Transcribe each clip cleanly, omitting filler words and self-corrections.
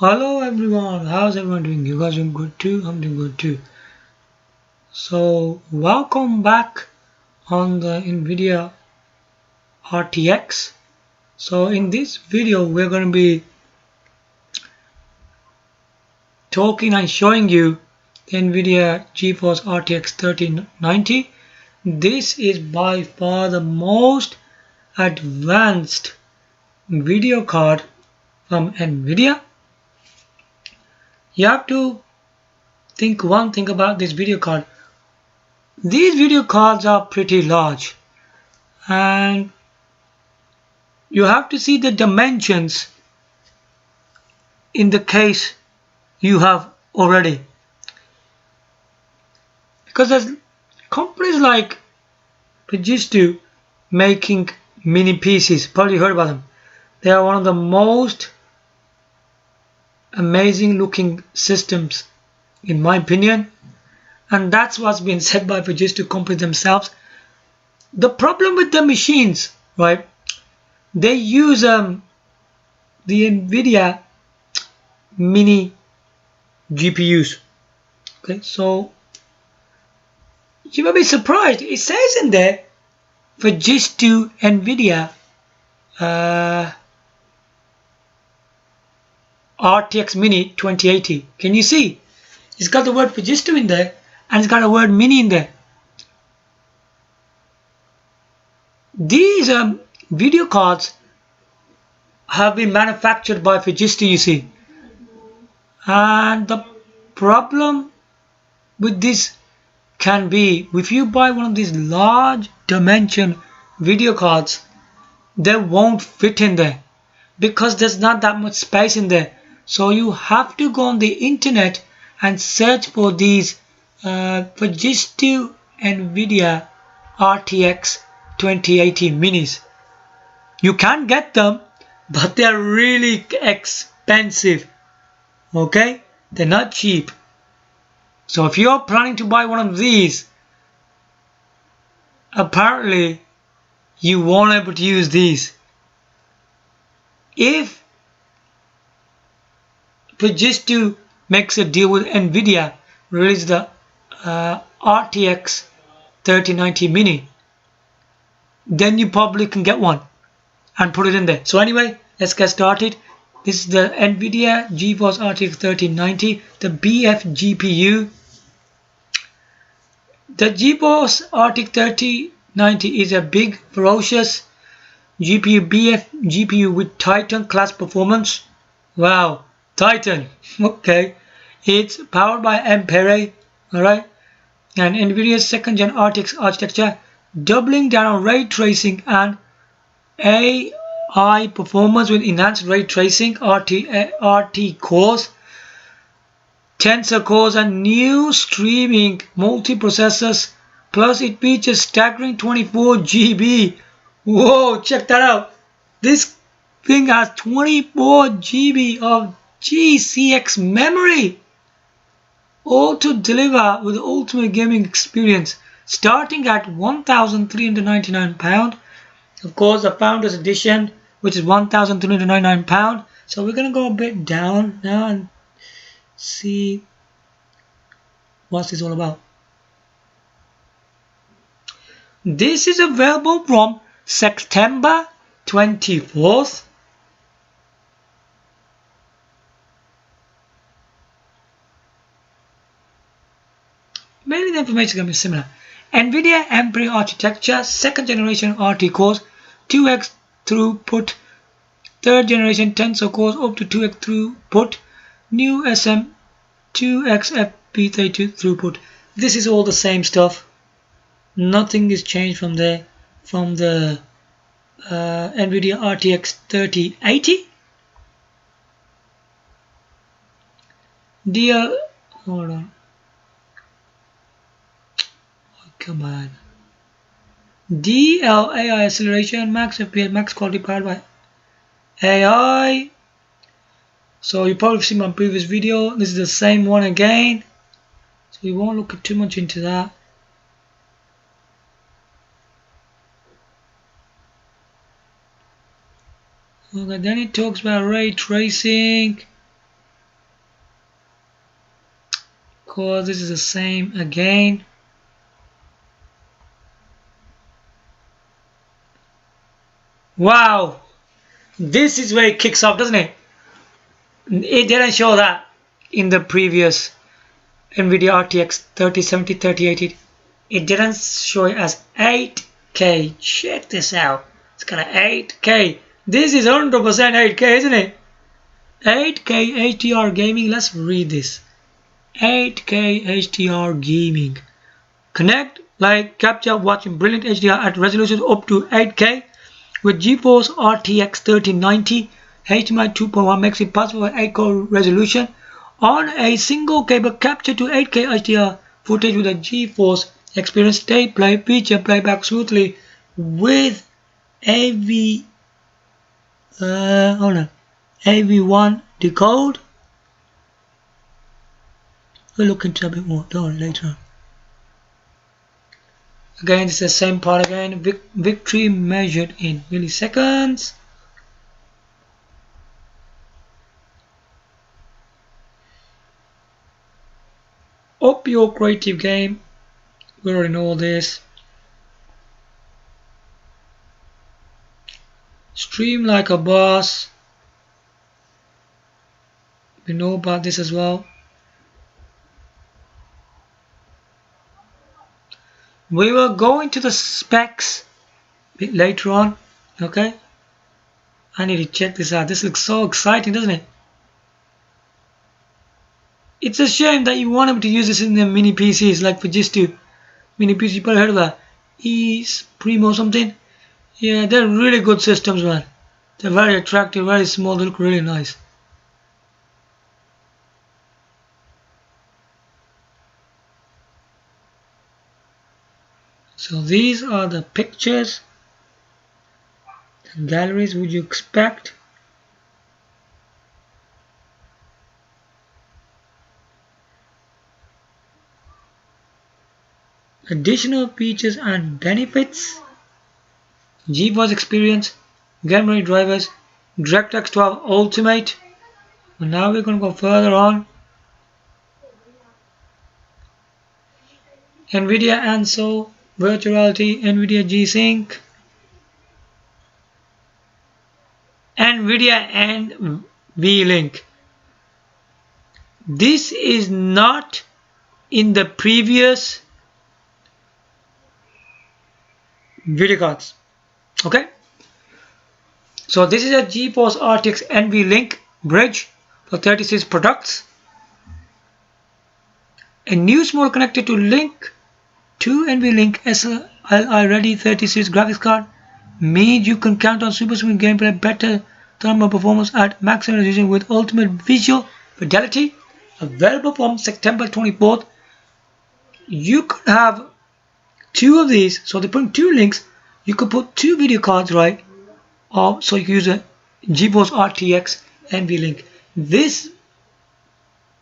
Hello everyone, how's everyone doing? You guys doing good too? I'm doing good too. So welcome back on the Nvidia RTX. So in this video we're going to be talking and showing you the Nvidia GeForce RTX 3090. This is by far the most advanced video card from Nvidia. You have to think one thing about this video card. These video cards are pretty large and you have to see the dimensions in the case you have already, because there's companies like Fujitsu making mini PCs. Probably heard about them. They are one of the most amazing looking systems in my opinion, and that's what's been said by Fujitsu companies themselves. The problem with the machines, right, they use the Nvidia mini GPUs. Okay, so you may be surprised. It says in there Fujitsu Nvidia RTX Mini 2080. Can you see? It's got the word Fujitsu in there and it's got a word Mini in there. These video cards have been manufactured by Fujitsu, you see. And the problem with this can be, if you buy one of these large dimension video cards, they won't fit in there because there's not that much space in there. So you have to go on the internet and search for these Fujitsu Nvidia RTX 2080 minis. You can get them, but they're really expensive. Okay, they're not cheap. So if you're planning to buy one of these, apparently you won't be able to use these. If Fujitsu makes a deal with Nvidia, release the RTX 3090 mini, then you probably can get one and put it in there. So anyway, let's get started. This is the Nvidia GeForce RTX 3090, the BF GPU. The GeForce RTX 3090 is a big, ferocious GPU, BF GPU with Titan class performance. Wow, Titan. Okay, it's powered by Ampere. All right, and Nvidia's second-gen RTX architecture, doubling down on ray tracing and AI performance with enhanced ray tracing, RT cores, tensor cores, and new streaming multiprocessors. Plus, it features staggering 24 GB. Whoa, check that out. This thing has 24 GB of GCX memory, all to deliver with the ultimate gaming experience, starting at £1,399. Of course, the Founders Edition, which is £1,399. So we're going to go a bit down now and see what's this all about. This is available from September 24th. Mainly the information is going to be similar. Nvidia Ampere architecture, second generation RT cores, 2x throughput, third generation tensor cores up to 2x throughput, new SM2X FP32 throughput. This is all the same stuff. Nothing is changed from there, from the Nvidia RTX 3080. Hold on. Oh, come on. DLAI acceleration, max FPS, max quality powered by AI. So you probably seen my previous video. This is the same one again. So we won't look too much into that. Okay, then it talks about ray tracing. course, this is the same again. Wow, this is where it kicks off, doesn't it? It didn't show that in the previous Nvidia RTX 3070, 3080. It didn't show it as 8K. Check this out. It's got an 8K. This is 100% 8K, isn't it? 8K Hdr Gaming. Let's read this. 8K Hdr Gaming. Connect, like, capture, watching brilliant HDR at resolutions up to 8K with GeForce RTX 3090. HDMI 2.1 makes it possible for 8K resolution on a single cable. Capture to 8K HDR footage with a GeForce experience. Stay play feature playback smoothly with AV1 decode. We'll look into a bit more later on. Again, it's the same part again. Victory measured in milliseconds. Up your creative game. We already know all this. Stream like a boss. We know about this as well. We will go into the specs a bit later on. Okay. I need to check this out. This looks so exciting, doesn't it? It's a shame that you want them to use this in the mini PCs like Fujitsu. Mini PC, you probably heard of that. Primo something. Yeah, they're really good systems, man. They're very attractive, very small, they look really nice. So these are the pictures. The galleries would you expect. Additional features and benefits. GeForce Experience, Gaming drivers, DirectX 12 Ultimate. And now we're going to go further on. Nvidia Ansel, Virtual Reality, Nvidia G-Sync, Nvidia NVLink. This is not in the previous video cards. Okay, so this is a GeForce RTX NVLink bridge for 36 products. A new small connector to link to NVLink SLI ready 36 graphics card means you can count on super smooth gameplay, better thermal performance at maximum resolution with ultimate visual fidelity. Available from September 24th. You could have two of these, so they put two links. You could put two video cards, right? Or so you can use a GeForce RTX NVLink. This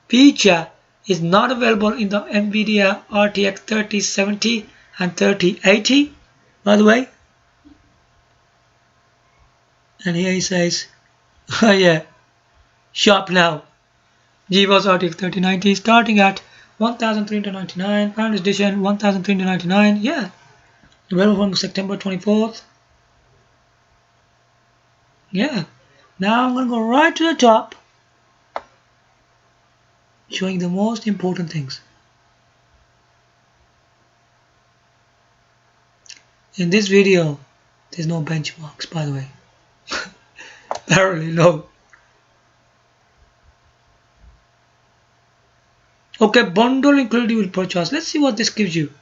feature is not available in the Nvidia RTX 3070 and 3080, by the way. And here he says, oh yeah, shop now. GeForce RTX 3090 starting at 1,399, Founders Edition 1,399, yeah. Available from September 24th. Yeah. Now I'm going to go right to the top, showing the most important things. In this video, there's no benchmarks, by the way. Apparently, no. Okay, bundle included with purchase. Let's see what this gives you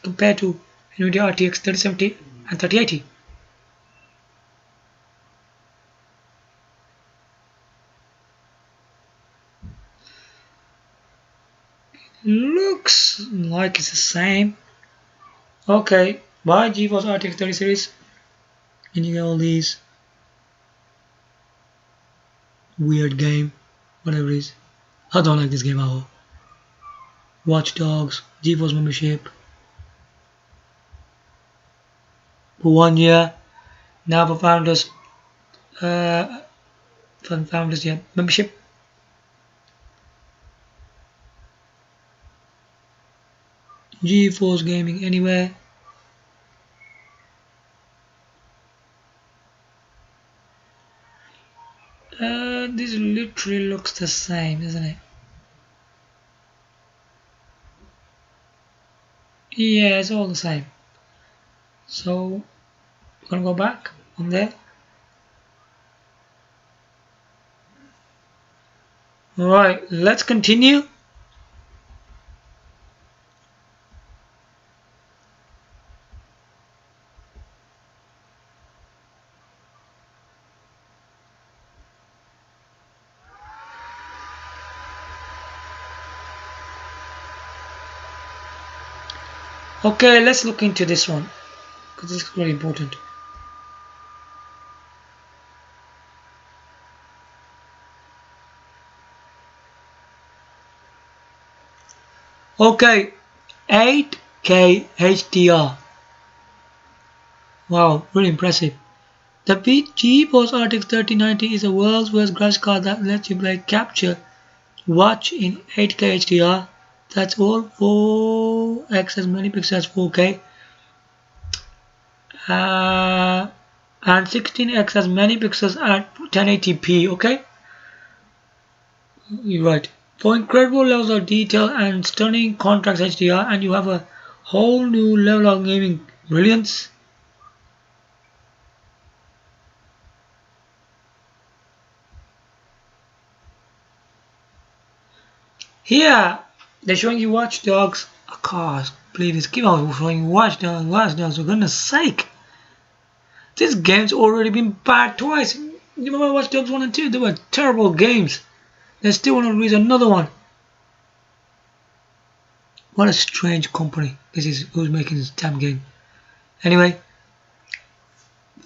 compared to Nvidia RTX 3070 and 3080. Looks like it's the same. Okay, buy GeForce RTX 30 series and you get all these weird game, whatever it is. I don't like this game at all. Watch Dogs, GeForce membership for 1 year. Now for founders, membership. GeForce Gaming anywhere. This literally looks the same, isn't it? Yeah, it's all the same. So we're gonna go back on there. Right, let's continue. Okay, let's look into this one because this is very important. Okay, 8K Hdr. Wow, really impressive. The GeForce RTX 3090 is the world's first graphics card that lets you play capture watch in 8K HDR. That's all 4x as many pixels as 4K and 16x as many pixels at 1080p. Okay, you're right. For incredible levels of detail and stunning contrast HDR, and you have a whole new level of gaming brilliance. Here, they're showing you watchdogs. Oh, gosh, please keep on showing you watchdogs, for goodness sake. This game's already been bad twice. You remember Watch Dogs 1 and 2? They were terrible games. They still want to release another one. What a strange company this is who's making this damn game. Anyway,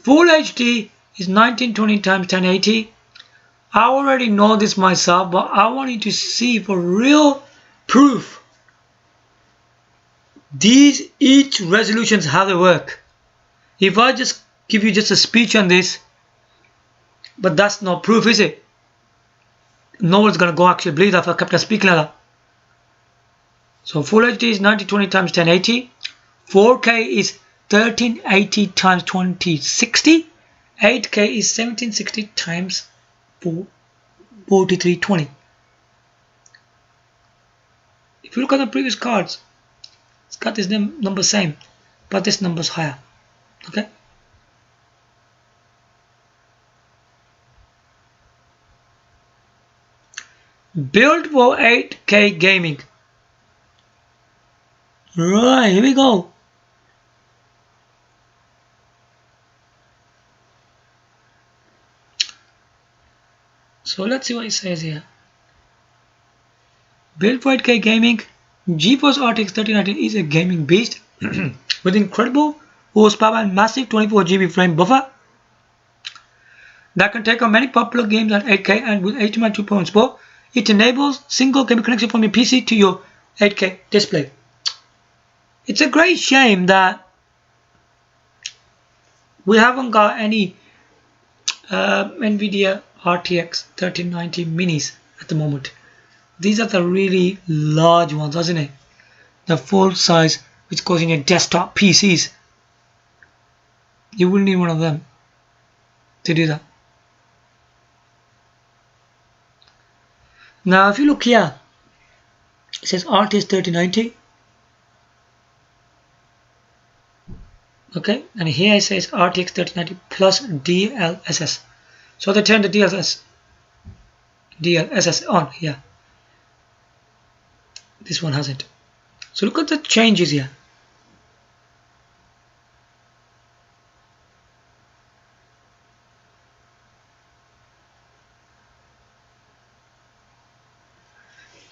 Full HD is 1920 times 1080. I already know this myself, but I want you to see for real proof. These each resolutions how they work. If I just give you just a speech on this, but that's not proof, is it? No one's gonna go actually believe that if I kept on speaking like that. So Full HD is 1920 times 1080. 4K is 1380 times 2060. 8K is 1760 times 4320. If you look at the previous cards, it's got this number same, but this number is higher. Okay. Built for 8K gaming. Right, here we go. So let's see what it says here. Built for 8K gaming, GeForce RTX 3090 is a gaming beast with incredible horsepower and massive 24GB frame buffer that can take on many popular games at 8K, and with HDMI 2.1 support, it enables single cable connection from your PC to your 8K display. It's a great shame that we haven't got any Nvidia RTX 3090 minis at the moment. These are the really large ones, isn't it? The full size, which goes in your desktop PCs. You will need one of them to do that. Now, if you look here, it says RTX 3090. Okay, and here it says RTX 3090 plus DLSS. So they turn the DLSS on here. This one hasn't. So look at the changes here.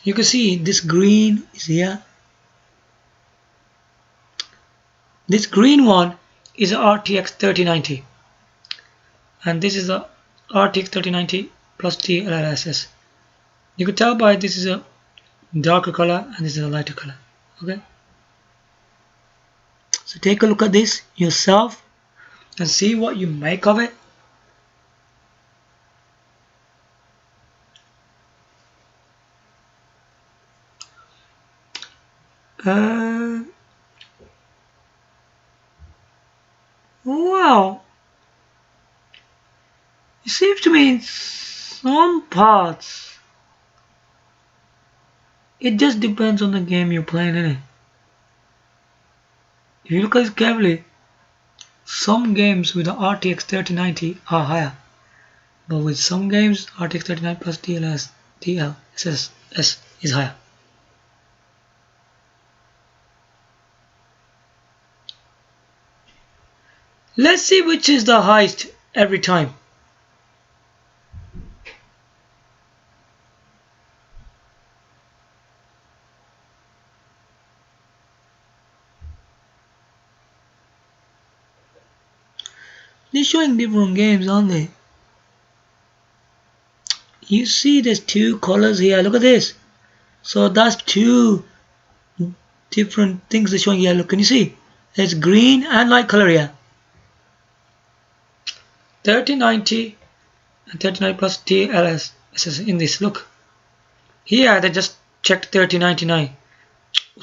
You can see this green is here. This green one is a RTX 3090. And this is the RTX 3090 plus DLSS. You can tell by this is a darker color and this is a lighter color. Okay. So take a look at this yourself and see what you make of it. It seems to me in some parts, it just depends on the game you're playing, innit? If you look at it carefully, some games with the RTX 3090 are higher, but with some games, RTX 3090 plus DLSS is higher. Let's see which is the highest every time. They're showing different games, aren't they? You see there's two colors here. Look at this. So that's two different things they're showing here. Look, can you see? There's green and light color here. 3090 and 3090 plus DLSS in this. Look. Here they just checked 3099.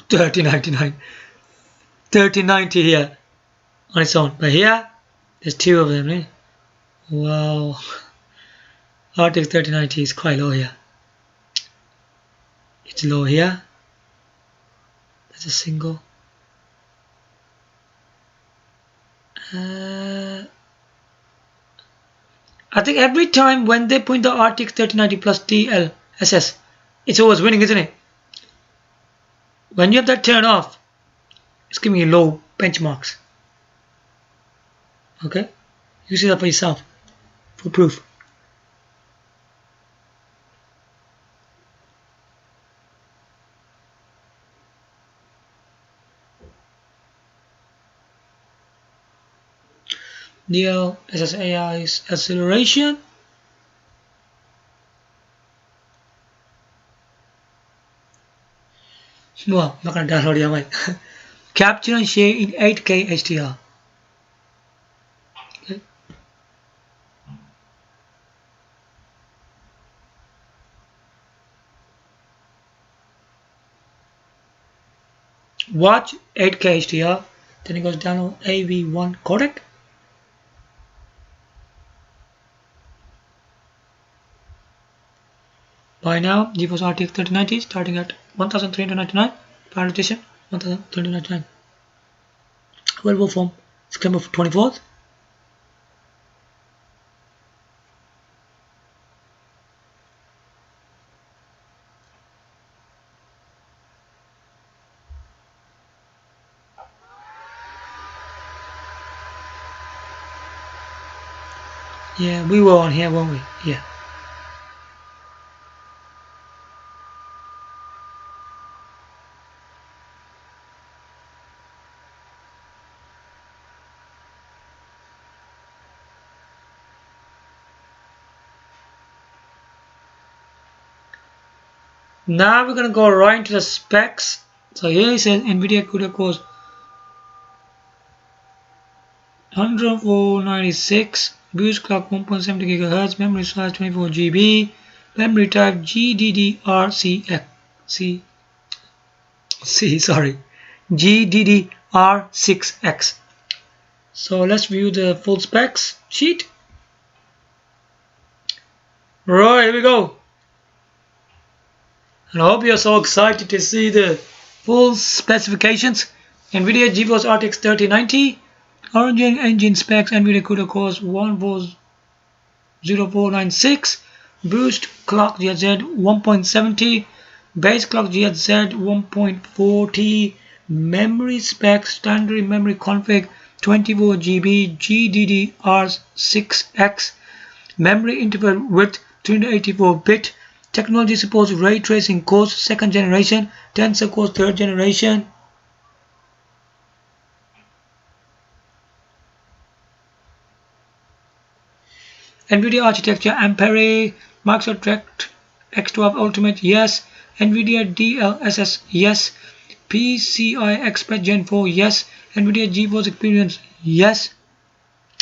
3090 here on its own. But here, there's two of them. Eh? Wow. RTX 3090 is quite low here. It's low here. There's a single. I think every time when they put the RTX 3090 plus DLSS, it's always winning, isn't it? When you have that turned off, it's giving you low benchmarks. Okay? You see that for yourself, for proof. DLSS acceleration. Well, I'm not going to download it, mate. Capture and share in 8K Hdr. Okay. Watch 8K Hdr. Then it goes download AV1 codec. Buy now, GeForce RTX 3090 starting at 1,399. Final edition 1,399. Available from September 24th. Yeah, we were on here, weren't we? Yeah. Now we're going to go right into the specs. So here it says Nvidia CUDA cores 10496, boost clock 1.70 GHz, memory size 24 GB, memory type GDDR6X. So let's view the full specs sheet. Right, here we go. And I hope you're so excited to see the full specifications. Nvidia GeForce RTX 3090, Origin engine specs, Nvidia CUDA cores 14096, boost clock GHz 1.70, base clock GHz 1.40, memory specs, standard memory config 24 GB GDDR6X, memory interval width 384-bit, technology supports ray tracing cores 2nd generation, tensor cores 3rd generation. Nvidia architecture Ampere, Microsoft Direct X12 Ultimate, yes. Nvidia DLSS, yes. PCI Express Gen 4, yes. Nvidia GeForce Experience, yes.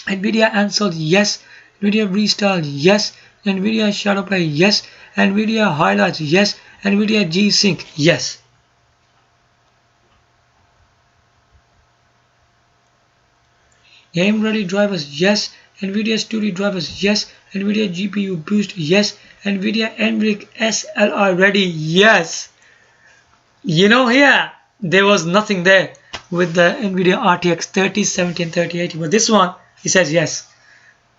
Nvidia Ansel, yes. Nvidia Restyle, yes. Nvidia Shadowplay, yes. Nvidia Highlights, yes. Nvidia G-Sync, yes. Game ready drivers, yes. Nvidia Studio drivers, yes. Nvidia GPU boost, yes. Nvidia NVIDIA SLI ready, yes. You know, here there was nothing there with the Nvidia RTX 3070 and 3080, but this one it says yes.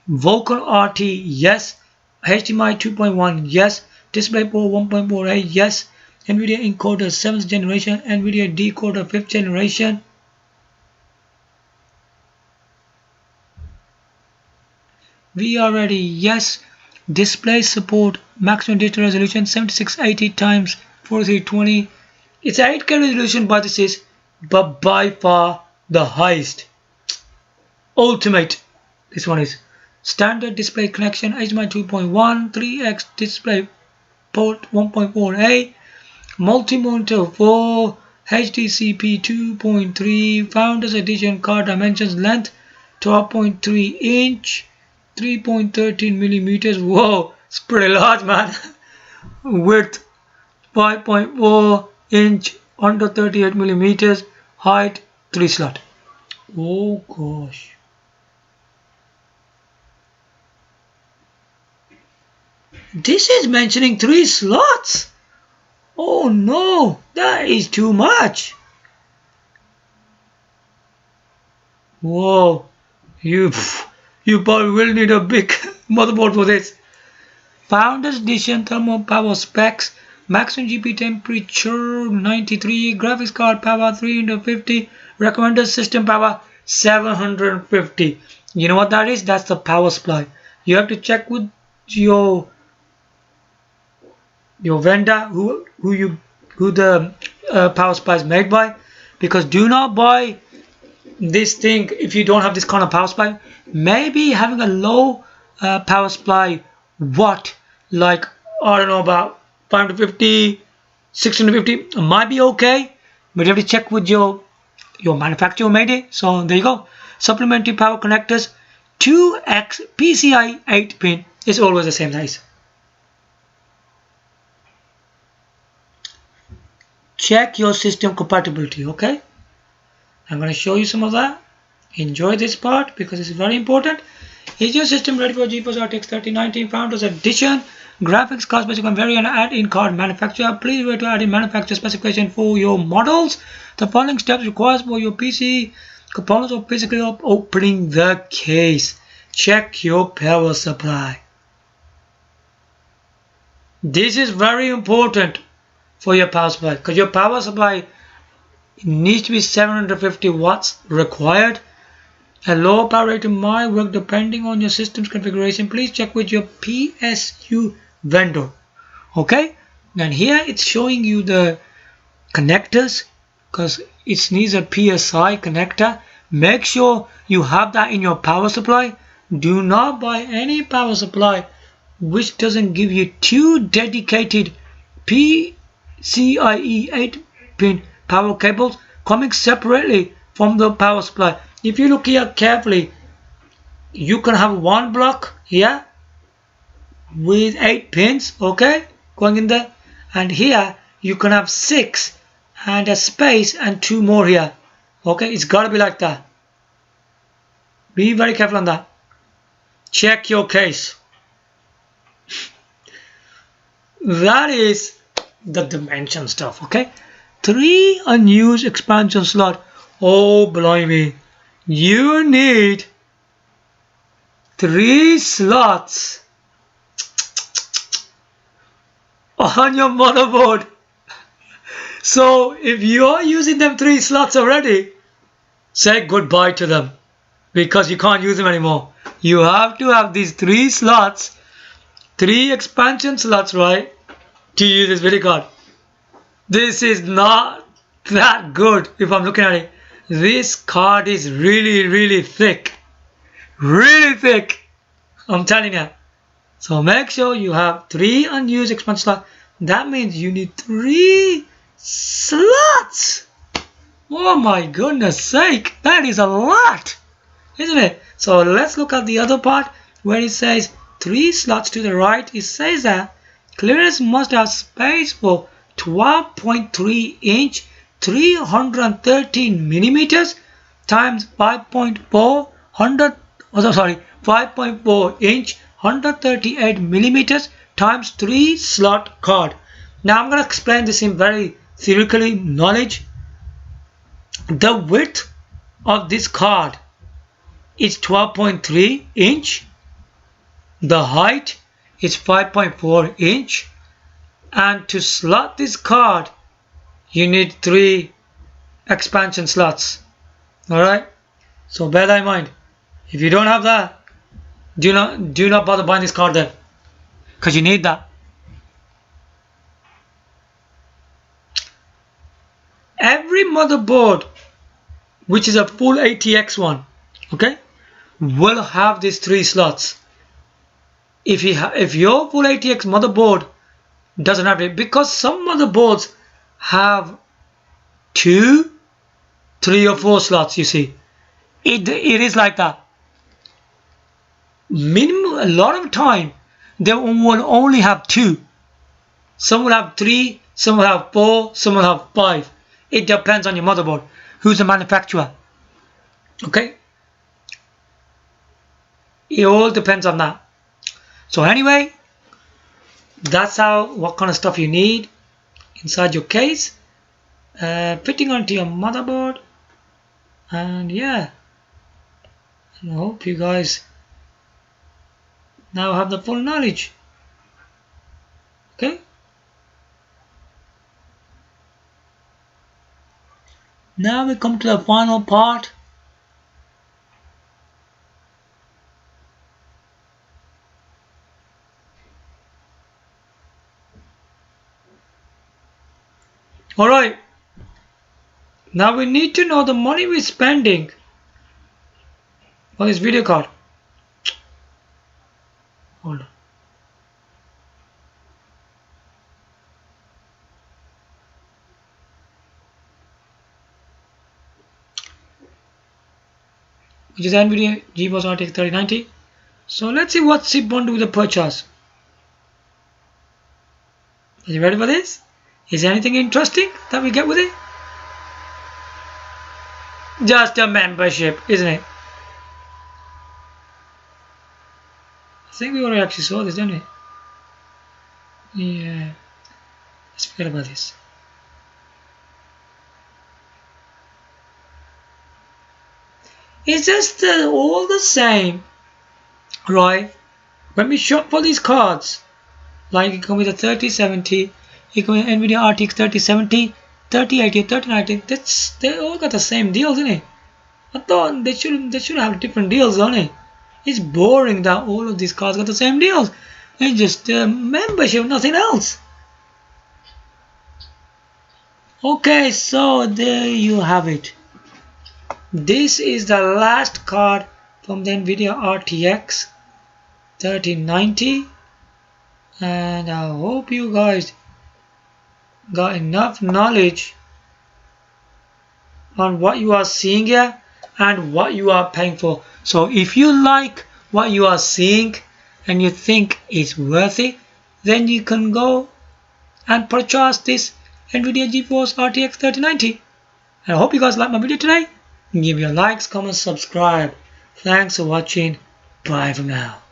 Vulkan RT, yes. HDMI 2.1, yes. DisplayPort 1.48, yes. Nvidia encoder 7th generation, Nvidia decoder 5th generation. VR ready, yes. Display support maximum digital resolution 7680 times 4320. It's 8K resolution, but this is by far the highest. Ultimate. This one is standard display connection HDMI 2.1, 3x display port 1.4a, multi-monitor 4, HDCP 2.3, Founders Edition card dimensions length 12.3 inch, 3.13 millimeters. Whoa, it's pretty large, man. Width 5.4 inch, under 38 millimeters, height 3 slot. Oh gosh. This is mentioning 3 slots. Oh no, that is too much. Whoa, you probably will need a big motherboard for this. Founders Edition thermal power specs, maximum GPU temperature 93, graphics card power 350, recommended system power 750. You know what that is? That's the power supply. You have to check with your vendor who the power supply is made by, because do not buy this thing if you don't have this kind of power supply. Maybe having a low power supply watt, like I don't know, about 550, 650 might be okay, but you have to check with your manufacturer made it. So there you go. Supplementary power connectors 2x PCI 8 pin is always the same size. Check your system compatibility. Okay, I'm going to show you some of that. Enjoy this part because it's very important. Is your system ready for GeForce RTX 3090 Founders Edition? Graphics card specification variant add-in card manufacturer. Please wait to add in manufacturer specification for your models. The following steps required for your PC components or physically opening the case. Check your power supply. This is very important for your power supply, because your power supply needs to be 750 watts required. A low power rating might work depending on your system's configuration. Please check with your PSU vendor. Okay, and here it's showing you the connectors, because it needs a PSI connector. Make sure you have that in your power supply. Do not buy any power supply which doesn't give you 2 dedicated PCIe 8-pin power cables coming separately from the power supply. If you look here carefully, you can have one block here with 8 pins, okay, going in there, and here you can have 6 and a space and 2 more here. Okay, it's got to be like that. Be very careful on that. Check your case. That is the dimension stuff. Okay, 3 unused expansion slot. Oh blimey, you need 3 slots on your motherboard. So if you are using them 3 slots already, say goodbye to them, because you can't use them anymore. You have to have these 3 slots, 3 expansion slots, right, to use this video card. This is not that good. If I'm looking at it, this card is really thick, I'm telling you. So make sure you have 3 unused expansion slots. That means you need 3 slots. Oh my goodness sake, that is a lot, isn't it? So let's look at the other part where it says 3 slots to the right. It says that clearance must have space for 12.3 inch 313 millimeters times 5.4 Oh, sorry, 5.4 inch, 138 millimeters times 3 slot card. Now I'm going to explain this in very theoretically knowledge. The width of this card is 12.3 inch. The height is 5.4 inch. And to slot this card, you need 3 expansion slots. Alright, so bear that in mind. If you don't have that, do not bother buying this card then, because you need that. Every motherboard which is a full ATX one, okay, will have these 3 slots. If your full ATX motherboard doesn't have it, because some motherboards have 2, 3 or 4 slots, you see. It is like that. Minimum, a lot of time, they will only have 2. Some will have 3, some will have 4, some will have 5. It depends on your motherboard, who's the manufacturer. Okay? It all depends on that. So anyway, that's what kind of stuff you need inside your case. Fitting onto your motherboard. And yeah, I hope you guys now have the full knowledge. Okay? Now we come to the final part. Alright. Now we need to know the money we're spending on this video card. Hold on. Which is Nvidia GeForce RTX 3090. So let's see what's it bundled with the purchase. Are you ready for this? Is there anything interesting that we get with it? Just a membership, isn't it? I think we already actually saw this, didn't we? Yeah. Let's forget about this. It's just all the same, right? When we shop for these cards, like it come with a 3070, it come with Nvidia RTX 3070, 3080, 3090. They all got the same deals, isn't it? I thought they should have different deals, don't it? It's boring that all of these cards got the same deals. It's just membership, nothing else. Okay, so there you have it. This is the last card from the Nvidia RTX 3090, and I hope you guys got enough knowledge on what you are seeing here and what you are paying for. So if you like what you are seeing and you think it's worth it, then you can go and purchase this Nvidia GeForce RTX 3090. And I hope you guys like my video today. Give your likes, comments, subscribe. Thanks for watching. Bye for now.